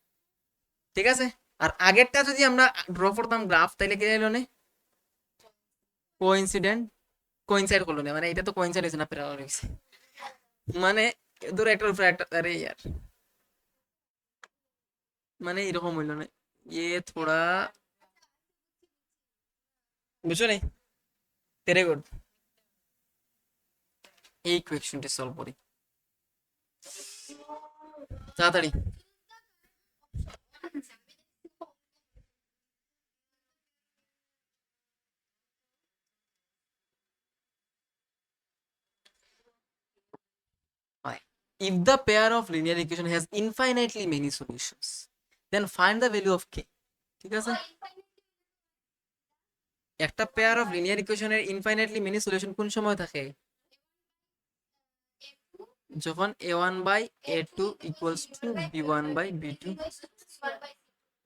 ঠিক আছে। আর আগেরটা যদি আমরা ড্র করতাম গ্রাফ, তাইলে কি হইলো না, কোইন্সিডেন্ট, কোইন্সাইড করলো না, মানে এটা তো কোইন্সাইড হয়েছে না, প্যারালাল হয়েছে, মানে ধরো একটার উপরে একটা, আরে ইয়ার মানে এরকম হইলো না, ইয়ে থোড়া, বুঝছো নি, ভেরি গুড। এই কোয়েকশনটি সলভ করি তাড়াতাড়ি, if the pair of linear equation has infinitely many solutions then find the value of k, ঠিক আছে। একটা পেয়ার অফ লিনিয়ার ইকুয়েশনের ইনফাইনাইটলি মেনি সলিউশন কোন সময় থাকে, যখন a1/a2 ইকুয়ালস টু b1/b2,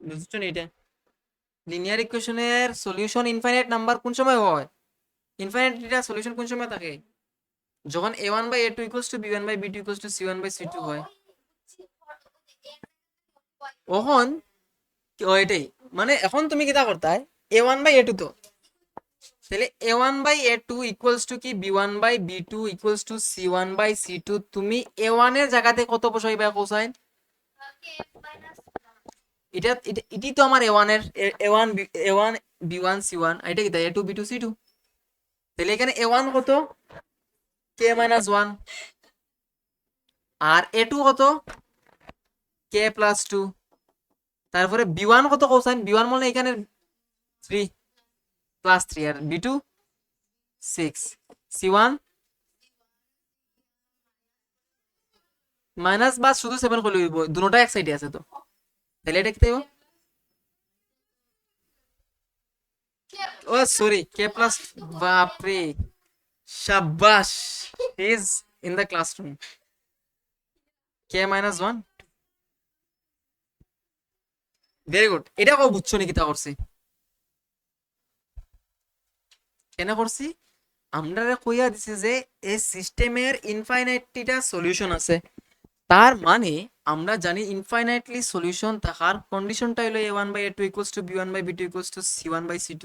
বুঝছো না? এটা লিনিয়ার ইকুয়েশনের সলিউশন ইনফাইনাইট নাম্বার কোন সময় হয়, ইনফাইনাইট এটা সলিউশন কোন সময় থাকে, যখন a1/a2 equals to b1/b2 equals to c1/c2 হয়, এখন এটাই মানে এখন তুমি কিতা করতাই a1/a2 তো তাহলে a1/a2 ইকুয়ালস টু কি b1/b2 ইকুয়ালস টু c1/c2 তুমি a1 এর জায়গাতে কত বসাইবা কোসাইন এটি তো আমার a1 এর a1 b1 c1 এটা কি a2 b2 c2 তাহলে এখানে a1 কত k-1 আর a2 কত k+2 তারপরে b1 কত কোসাইন b1 মানে এখানে 3 +3 আর b2 6 c1 মাইনাস বা শুধু 7 করলে হইব দুটোটা এক সাইডে আছে তো তাহলে এটা কি দেব ও সরি k+ বাপরে শাবাশ is in the classroom k-1 very good এটা কো বুঝছো নি কিতা করছি কেন করছি আমরা কইয়া দিছি যে এই সিস্টেমের ইনফাইনাইটটা সলিউশন আছে তার মানে আমরা জানি ইনফাইনাইটলি সলিউশন থাকার কন্ডিশনটা হলো a1/a2 equals to b1/b2 equals to c1/c2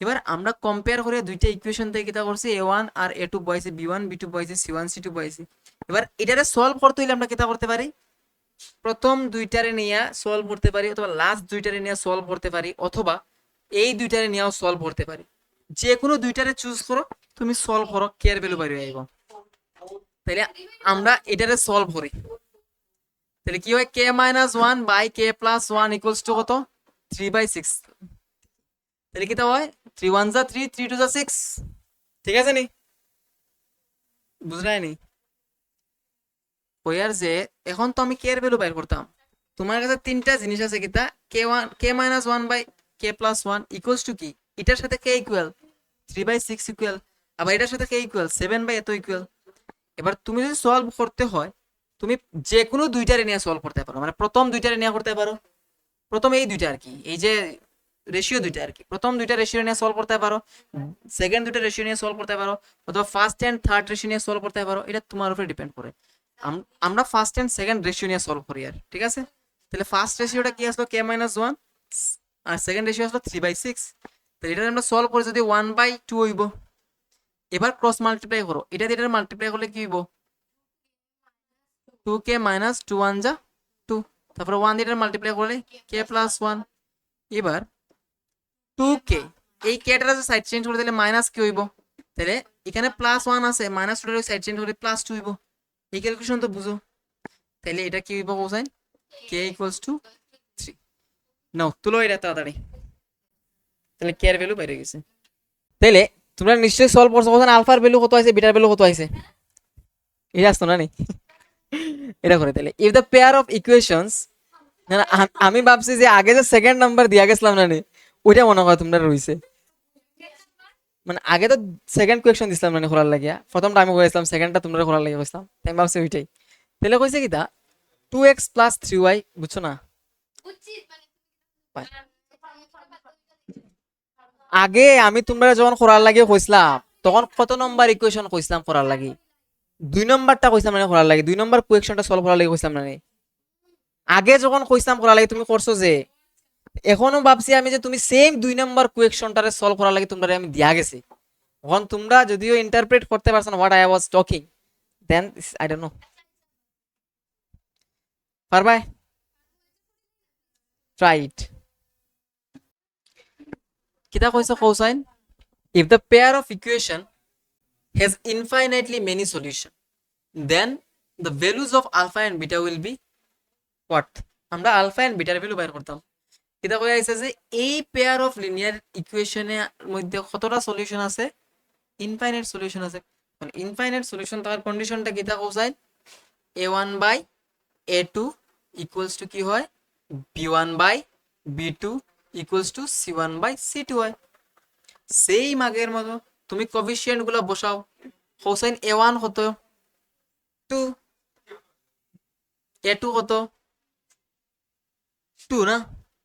এবার আমরা কম্পেয়ার করে দুইটা ইকুয়েশন থেকে কিতা করছি a1 আর a2 বসাইছি b1 b2 বসাইছি c1 c2 বসাইছি এবার এটারে সলভ করতে হইলে আমরা কিতা করতে পারি প্রথম দুইটারে নিয়ে সলভ করতে পারি অথবা লাস্ট দুইটারে নিয়ে সলভ করতে পারি অথবা এই দুইটারে নিয়েও সলভ করতে পারি যে কোনো দুইটারে চুজ করো তুমি সলভ করো কে এর ভ্যালু বাইরে আইব তাইলে আমরা এটারে সলভ করি তাহলে কি হয় k-1/k+1 ইকুয়ালস টু কত 3/6 তাহলে কিটা হয় 3 1 যা 3 3 2 যা 6 ঠিক আছে নি বুঝলাই নি কইয়ার যে এখন তো আমি কে এর ভ্যালু বাইর করতাম তোমার কাছে তিনটা জিনিস আছে কিটা k-1/k+1 ইকুয়ালস টু কি এটার সাথে k ইকুয়াল 3/6 ইকুয়াল আবার এটার সাথে k ইকুয়াল 7/এত ইকুয়াল এবার তুমি যদি সলভ করতে হয় তুমি যে কোনো দুইটারে নিয়ে সলভ করতে পারো মানে প্রথম দুইটারে নিয়ে করতে পারো প্রথম এই দুইটা আর কি এই যে রেশিও দুইটা আর কি প্রথম দুইটা রেশিও নিয়ে সলভ করতে পারো সেকেন্ড দুইটা রেশিও নিয়ে সলভ করতে পারো অথবা ফার্স্ট এন্ড থার্ড রেশিও নিয়ে সলভ করতে পারো এটা তোমার উপরে ডিপেন্ড করে আমরা ফার্স্ট এন্ড সেকেন্ড রেশিও নিয়ে সলভ করি আর ঠিক আছে তাহলে ফার্স্ট রেশিওটা কি আসলো k-1 আর সেকেন্ড রেশিও আসলো 3/6 তাহলে এটা আমরা সলভ করে যদি 1/2 হইব এবার ক্রস মাল্টিপ্লাই করো এটা দিয়ে এটা মাল্টিপ্লাই করলে কি হইব 2k - 2 1 যা 2 তারপরে 1 দিয়ে মাল্টিপ্লাই করলে k+1 এবার 2k এই কেটার সাইড চেঞ্জ করে দিলে মাইনাস কি হইব তাহলে এখানে +1 আছে -2 এর সাইড চেঞ্জ করে +2 হইব এই ক্যালকুলেশন তো বুঝো তাহলে এটা কি হইব কোসাইন k = 3 নাও তুলো এটা তাড়াতাড়ি তাহলে k এর ভ্যালু বাইরে গেছে তাহলে তোমরা নিশ্চয়ই সলভ করছো কোসাইন আলফার ভ্যালু কত আছে বিটার ভ্যালু কত আছে এটা আসতো না নি এটা করে তাহলে if the pair of equations না আমি ভাবছি যে আগে যে সেকেন্ড নাম্বার দিয়া গেছিলাম না নি ওইটা মনে হয় তোমরা রইছে মানে আগে তো সেকেন্ড কোয়েশ্চন দিছিলাম মানে খোলার লাগিয়া প্রথমটা আমি কইছিলাম সেকেন্ডটা তোমরা খোলার লাগিয়া কইছিলাম তাই ভাবছি ওইটাই তাহলে কইছে কি তা 2x + 3y বুঝছো না আগে আমি তোমরা যখন খোলার লাগিয়ে কইছিলাম তখন কত নম্বর ইকুয়েশন কইছিলাম করার লাগি 2 নম্বরটা কইছিলাম মানে করার লাগি 2 নম্বর কোয়েশ্চনটা সলভ করার লাগি কইছিলাম না আগে যখন কইছিলাম করার লাগি তুমি করছো যে এখনো ভাবছি আমি যে তুমি সেম 2 নম্বর কোয়েশ্চনটারে সলভ করার লাগি তোমরা আমি দিয়া গেছি এখন তোমরা যদিও ইন্টারপ্রেট করতে পারছো না what I was talking then I don't know পারবাই ট্রাই ইট কিতা কইছো cosine if the pair of equation has infinitely many solution then the values of alpha and beta will be what আমরা alpha and bitter value বের করতাম এটা কই আইছে যে এই পেয়ার অফ লিনিয়ার ইকুয়েশনের মধ্যে কতটা সলিউশন আছে ইনফাইনাইট সলিউশন আছে মানে ইনফাইনাইট সলিউশন থাকার কন্ডিশনটা কিতা কোসাইন a1/a2 ইকুয়ালস টু কি হয় b1/b2 ইকুয়ালস টু c1/c2 হয় সেম আগের মতো তুমি কোএফিসিয়েন্ট গুলো বসাও কোসাইন a1 কত 2 a2 কত 2 না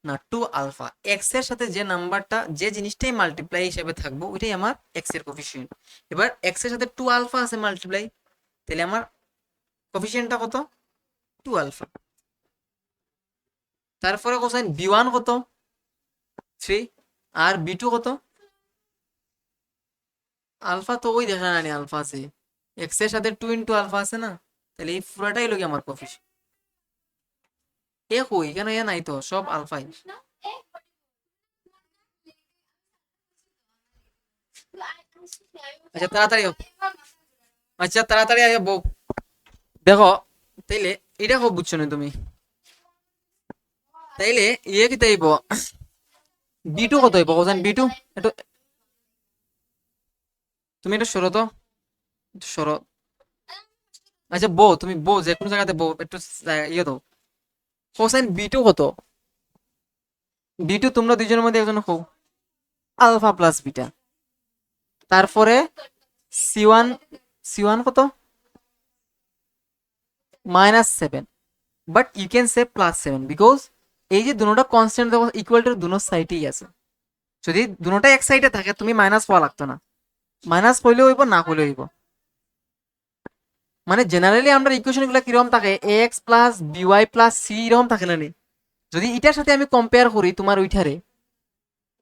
না 2 আলফা এক্স এর সাথে যে নাম্বারটা যে জিনিসটাই মাল্টিপ্লাই হিসেবে থাকবো ওইটাই আমার এক্স এর কোএফিসিয়েন্ট এবার এক্স এর সাথে 2 আলফা আছে মাল্টিপ্লাই তাহলে আমার কোএফিসিয়েন্টটা কত 2 আলফা তারপরে কোসাইন বি1 কত 3 আর বি2 কত আলফা, তো ওই দেখা না আলফা আছে এক্স এর সাথে 2 ইন্টু আলফা আছে না, তাহলে এই পুরাটাই লোকে আমার কোফিশিয়েন্ট। এ কই কেন এ নাই তো, সব আলফাই। আচ্ছা তাড়াতাড়ি হোক, আচ্ছা তাড়াতাড়ি আয় বউ। দেখো তাইলে এটা খুব বুঝছো না তুমি, তাইলে ইয়ে কি তাইব বি2 কত হইব কোসাইন বি2, একটু তুমি একটু সরো তো, একটু সরো। আচ্ছা বউ, তুমি বউ যে কোনো জায়গাতে বউ, একটু ইয়ে দাও। কোসাইন বি2 কত, বি2 তোমরা দুইজনের মধ্যে একজন হও, আলফা প্লাস বিটা। তারপরে সি1, সি1 কত -7, but you can say +7 because এই যে দুটোটা কনস্ট্যান্ট দেখো ইকুয়াল টু দুনো সাইডেই আছে। যদি দুটোটা এক সাইডে থাকে তুমি মাইনাস পাওয়া লাগতো না, মাইনাস হইলেও হইব না হইলেও হইব। মানে জেনারেলি আমরা ইকুয়েশন গুলো কিরকম থাকে x plus b y plus c এরকম থাকে না নি। যদি এটার সাথে আমি কম্পেয়ার করি তোমার ওইটারে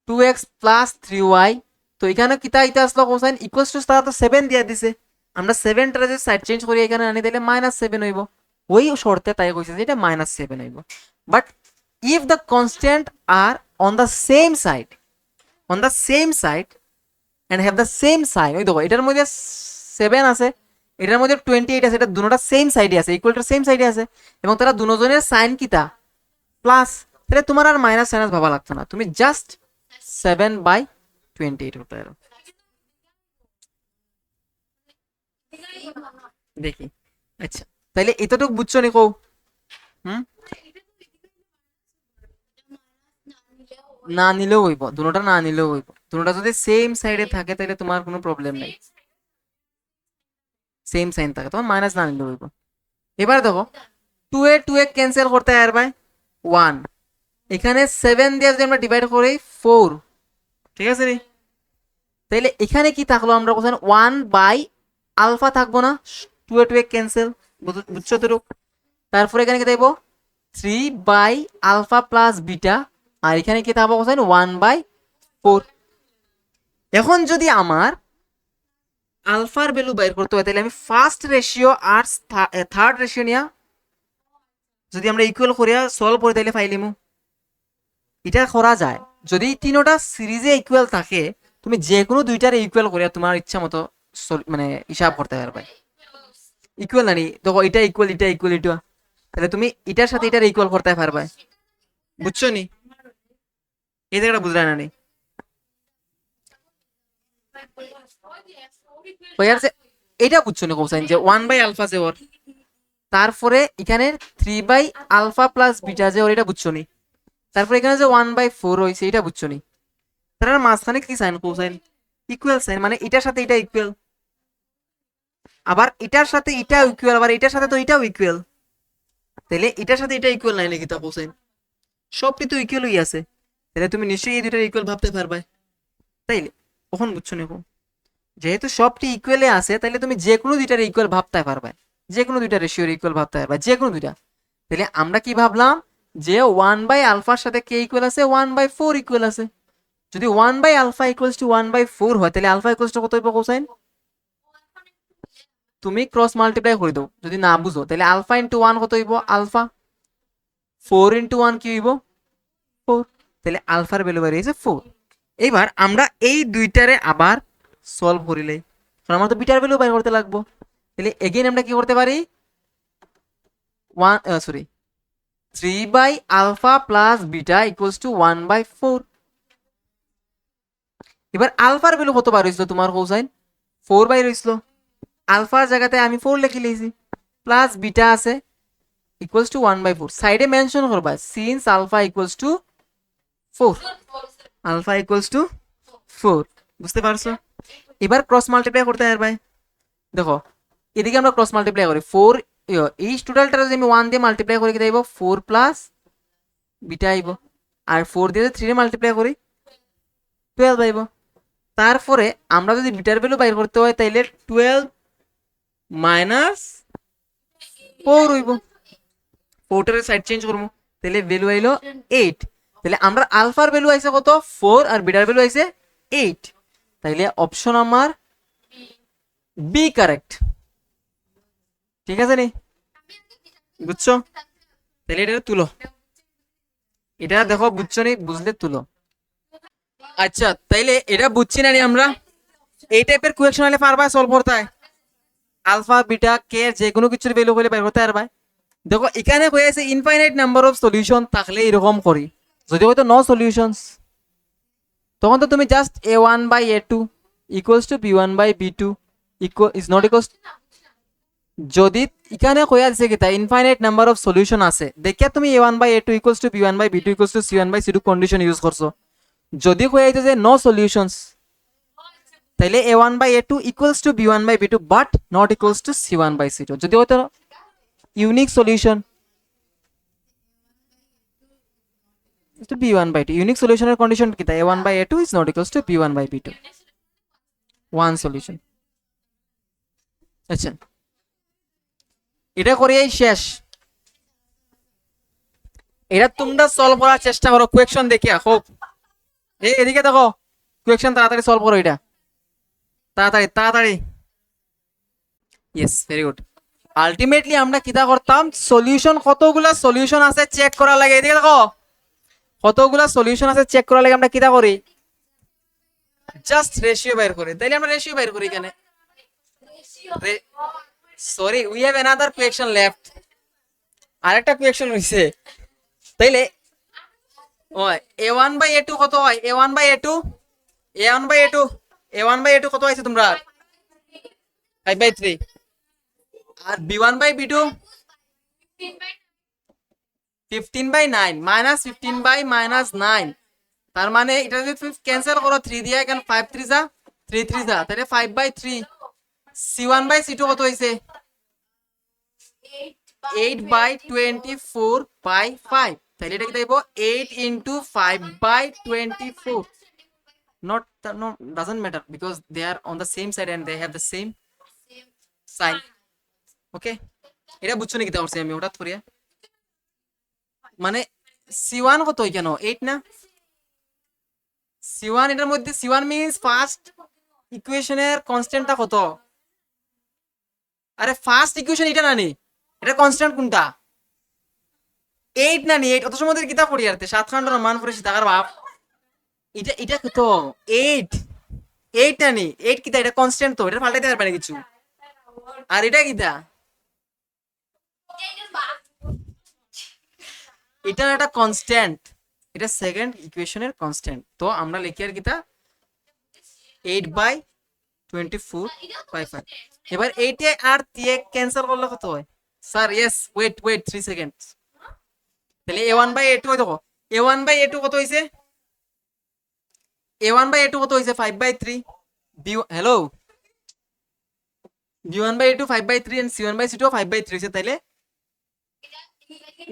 2x প্লাস 3y, তো এখানে কিতা ইটা আসলো কোসাইন ইকুয়ালস টু তারা তো 7 দিয়া দিছে, আমরা 7টারে যদি সাইড চেঞ্জ করি এখানে আনি দিলে -7 হইব। ওই শর্তে তাই কইছে যে এটা -7 হইব। But if the constant are on the same side, on the same side and have the same sign, ওই দেখো এটার মধ্যে 7 আছে, এটার মধ্যে 28 আছে, এটা দুটোটা সেম সাইডে আছে, ইকুয়াল টু সেম সাইডে আছে, এবং তারা দুজনের সাইন কিতা প্লাস, তাহলে তোমার আর মাইনাস সাইনাস ভাবা লাগতো না, তুমি জাস্ট 7/28 হতে পারো। দেখি আচ্ছা তাইলে এতটুকু বুঝছো নি কও। হুম, না নিলেও হইব, দুটোটা না নিলেও হইব, দুটোটা যদি সেম সাইডে থাকে তাহলে তোমার কোনো প্রবলেম নাই, সেম সাইন থাকে তোমার মাইনাস না নিলেও হইব। এবার দেখো 2 এ ক্যান্সেল করতে পারবে 1, এখানে 7 দিয়ে যদি আমরা ডিভাইড করি 4, ঠিক আছে রে, তাইলে এখানে কি থাকলো আমরা কোথায় 1/আলফা থাকবো না, 2 এ ক্যান্সেল, বুঝছো তো? তারপরে এখানে কি থাকবো 3/আলফা প্লাস বিটা, আর এখানে কি থাকবো কোথায় 1/4। এখন যদি আমার আলফার ভ্যালু বাইর করতে হয় তাহলে আমি ফার্স্ট রেশিও আর থার্ড রেশিও নিয়া যদি আমরা ইকুয়াল করিয়া সলভ করি তাহলে ফাইলিমু, এটা করা যায়। যদি তিনোটা সিরিজে ইকুয়াল থাকে তুমি যে কোনো দুইটার ইকুয়াল করিয়া তোমার ইচ্ছা মতো মানে হিসাব করতে পারবে। ইকুয়াল নানি দেখো এটা ইকুয়াল এটা ইকুয়াল এটা, তাহলে তুমি এটার সাথে এটার ইকুয়াল করতে পারবে, বুঝছো নি? এই জায়গাটা বুঝলে না নি? এটা বুঝছো নি কোসাইন যে 1/আলফা যে ওর, তারপরে এখানে 3/আলফা প্লাস বিটা যে ওর, এটা বুঝছো নি? তারপরে এখানে যে 1/4 হয়েছে এটা বুঝছো নি? তার মাঝখানে কি সাইন কোসাইন ইকুয়াল সাইন, মানে এটার সাথে এটা ইকুয়াল, আবার এটার সাথে এটা ইকুয়াল, আবার এটার সাথে তো এটাও ইকুয়াল, তাহলে এটার সাথে এটা ইকুয়াল নাই নাকি তা কোসাইন? সবটি তো ইকুয়ালই আছে, তাহলে তুমি নিশ্চয়ই এই দুইটার ইকুয়াল ভাবতে পারবে, তাইলে কখন বুঝছো না? যেহেতু সবটি ইকুয়ালে আছে তাহলে তুমি যে কোনো দুইটার ইকুয়াল ভাবতে পারবে, যে কোনো দুইটা রেশিওর ইকুয়াল ভাবতে পারবে, যে কোনো দুইটা। তাহলে আমরা কি ভাবলাম যে 1/আলফার সাথে কে ইকুয়াল আছে 1/4 ইকুয়াল আছে, যদি 1/আলফা ইকুয়ালস টু 1/4 হয় তাহলে আলফা ইকুয়ালস টু কত হইব কোসাইন? তুমি ক্রস মাল্টিপ্লাই করে দাও যদি না বুঝো, তাহলে আলফা ইন্টু 1 কত হইব আলফা, 4 ইন্টু 1 কি হইব 4, তাহলে আলফার ভ্যালু বেরিয়েছে 4। এবার আমরা এই দুইটারে আবার সলভ করিলে, কারণ আমার তো বিটার ভ্যালু বাইর করতে লাগবো, তাহলে এগেইন আমরা কি করতে পারি 3/আলফা প্লাস বিটা ইকুয়ালস টু 1/4। এবার আলফার ভ্যালু কত বার হয়েছিল তোমার কোসাইন 4 বাইর হয়েছিল, আলফার জায়গাতে আমি 4 লিখে লিয়েছি, প্লাস বিটা আছে ইকুয়ালস টু 1/4, সাইডে মেনশন করবা since alpha equals to 4, alpha equals to 4, বুঝতে পারছো? এবার ক্রস মাল্টিপ্লাই করতে পারবে, দেখো এদিকে আমরা ক্রস মাল্টিপ্লাই করি 4, এই টোটালটা যদি আমি 1 দিয়ে মাল্টিপ্লাই করি কি দেব 4 প্লাস বিটা আইব, আর 4 দিয়ে 3 এ মাল্টিপ্লাই করি 12 আইব। তারপরে আমরা যদি বিটার ভ্যালু বাইর করতে হয় তাইলে 12 মাইনাস 4 হইব, 4টার সাইড চেঞ্জ করবো, তাহলে ভ্যালু আইলো 8। তাহলে আমরা আলফার ভ্যালু আইছে কত 4 আর বিটার ভ্যালু আইছে 8। তাইলে অপশন আমার বি কারেক্ট। ঠিক আছে নি, বুঝছো? তাহলে এটা তুলো, এটা দেখো বুঝছো নি, বুঝলে তুলো। আচ্ছা তাইলে এটা বুঝছি না নি আমরা, এই টাইপের কোয়েকশন হলে পারবা সলভ করতে? আলফা বিটা কে যে কোনো কিছুর ভ্যালু হলে বের করতে পারবা। দেখো এখানে হয়ে আছে ইনফাইনাইট নাম্বার অফ সলিউশন থাকলে এরকম করি, যদি হয়তো নো সলিউশনস তখন তো তুমি just a1 by a2 equals to b1 by b2 equal is not equals. যদি এখানে হয়ে আছে কি তা ইনফাইনাইট নাম্বার অফ সলিউশন আছে দেখিয়া তুমি a1 by a2 equals to b1 by b2 equals to c1 by c2 condition use করছো। যদি হয়ে আছে যে নো সলিউশনস তাহলে a1 by a2 equals to b1 by b2 but not equals to c1 by c2। যদি হয়তো unique solution to b1 by 2 unique solution এর condition কি তাই a1 by a2 is not equals to b1 by b2 one solution। আচ্ছা এটা করিয়াই শেষ, এটা তোমরা সলভ করার চেষ্টা করো কোয়েকশন দেখিয়া হোক। এদিকে দেখো কোয়েকশন তাড়াতাড়ি সলভ করো, এটা তাড়াতাড়ি তাড়াতাড়ি। Yes very good. আলটিমেটলি আমরা কিটা করতাম, সলিউশন কতগুলা সলিউশন আছে চেক করা লাগে। এদিকে দেখো কতগুলা সলিউশন আছে চেক করা লাগে আমরা কিটা করি, জাস্ট রেশিও বের করি। তাইলে আমরা রেশিও বের করি এখানে, sorry we have another question left, আরেকটা কোয়েকশন হইছে। তাইলে ওই a1 বাই a2 কত হয়, a1 by a2 a1 by a2 a1 by a2 কত হইছে তোমরা 5 বাই 3 আর b1 by b2 15 by 9 minus 15 by minus 9। তার মানে এটা যদি তুমি ক্যান্সেল করো 3 দিয়ে এখানে 5 3 যা 3 3 যা তাহলে 5 বাই 3। c1 বাই c2 কত হইছে 8 বাই 24 বাই 5। তাহলে এটা কি দেব 8 into 5 by 24 not no doesn't matter because they are on the same side and they have the same sign। ওকে এটা বুঝছো নাকি তাহলে আমি হঠাৎ করিয়া মানে c1 কত কেন 8 না, c1 এটার মধ্যে c1 মিন্স ফার্স্ট ইকুয়েশনের কনস্ট্যান্টটা কত, আরে ফার্স্ট ইকুয়েশন এটা না নি, এটা কনস্ট্যান্ট কোনটা 8 না নি 8 অত সময় কিতাব পড়ি আর 7 খন্ডের মান পড়েছি টাকার বাপ। এটা এটা কত 8 8 না নি 8 কিতা এটা কনস্ট্যান্ট তো এটা পাল্টাইতে পারবে না কিছু। আর এটা কিতা এটা একটা কনস্ট্যান্ট, এটা সেকেন্ড ইকুয়েশনের কনস্ট্যান্ট। তো আমরা লিখি আর কিতা 8 বাই 24 বাই 5। এবার 8 এ আর 3 ক্যান্সেল করলে কত হয় স্যার, ইয়েস ওয়েট 3 সেকেন্ডস। তাহলে a1 বাই a2 দেখো a1 বাই a2 কত হইছে a1 বাই a2 কত হইছে 5 by 3 b hello b1 by a2 5 by 3 and c1 by c2 5 by 3 হইছে। তাইলে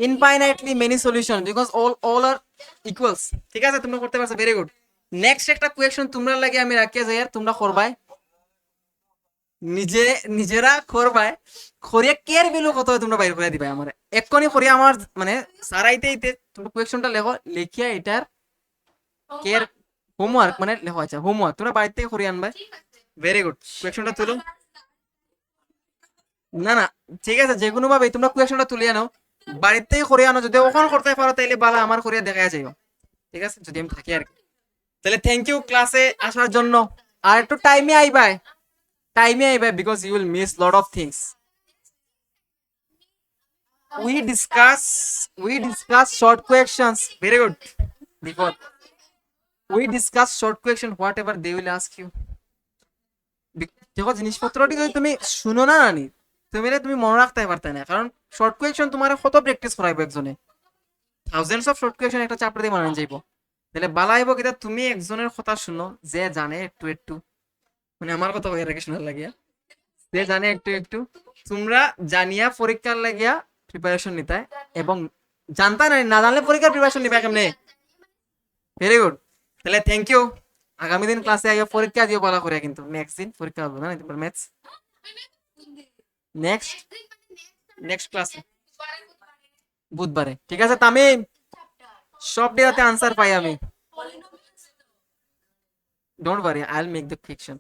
infinitely many solution because all are equals। ঠিক আছে তোমরা করতে পারছো, ভেরি গুড। নেক্সট একটা কোয়েকশন তোমরা লাগে আমি রাখিয়া যাই আর তোমরা করবাই নিজেরা করবাই, করিয়া কের ভ্যালু কত হয় তোমরা বাইর করে দিবাই আমার এক্ষুনি করিয়া আমার মানে সারাইতে ইতে তোমরা কোয়েকশনটা লেখো, লিখিয়া এটার কের হোমওয়ার্ক মানে লেখো। আচ্ছা হোমওয়ার্ক তোমরা বাড়িতে করিয়া আনবাই, ভেরি গুড। কোয়েকশনটা তুলো, না না ঠিক আছে যে কোনো ভাবে তোমরা কোয়েকশনটা তুলে আনো বাড়িতে করিয়া আনো, যদি ওখানে করতে পারো তাইলে বালা আমার করিয়া দেখা যাইও, ঠিক আছে যদি আমি থাকি আর কি। তাহলে থ্যাংক ইউ ক্লাসে আসার জন্য, আর একটু টাইমে আইবাই because you will miss lot of things। we discuss short questions, very good। before we discuss short question whatever they will ask you। দেখো জিনিসপত্রটি যদি তুমি শুনো না নানি তুমি মনে রাখতে পারতে না, কারণ শর্ট কোয়েকশন তোমার কত প্র্যাকটিস করাইবো একজনে, থাউজেন্ডস অফ শর্ট কোয়েকশন একটা চ্যাপ্টার দিয়ে বানানো যাইবো। তাহলে বালাইবো কিটা তুমি একজনের কথা শুনো যে জানে একটু একটু, মানে আমার কথা হয়ে রেখে শোনার লাগিয়া যে জানে একটু একটু, তোমরা জানিয়া পরীক্ষার লাগিয়া প্রিপারেশন নিতে এবং জানতা না জানলে পরীক্ষার প্রিপারেশন নিবে কেমনে। Very good. তাহলে থ্যাংক ইউ। আগামী দিন ক্লাসে আগে পরীক্ষা দিও বলা করে, কিন্তু নেক্সট দিন পরীক্ষা হবে না ম্যাথস নেক্সট ক্লাসে। বুধবারে, ঠিক আছে তামিম, সব ডেটাতে আনসার পাই আমি, don't worry, I will make the fiction.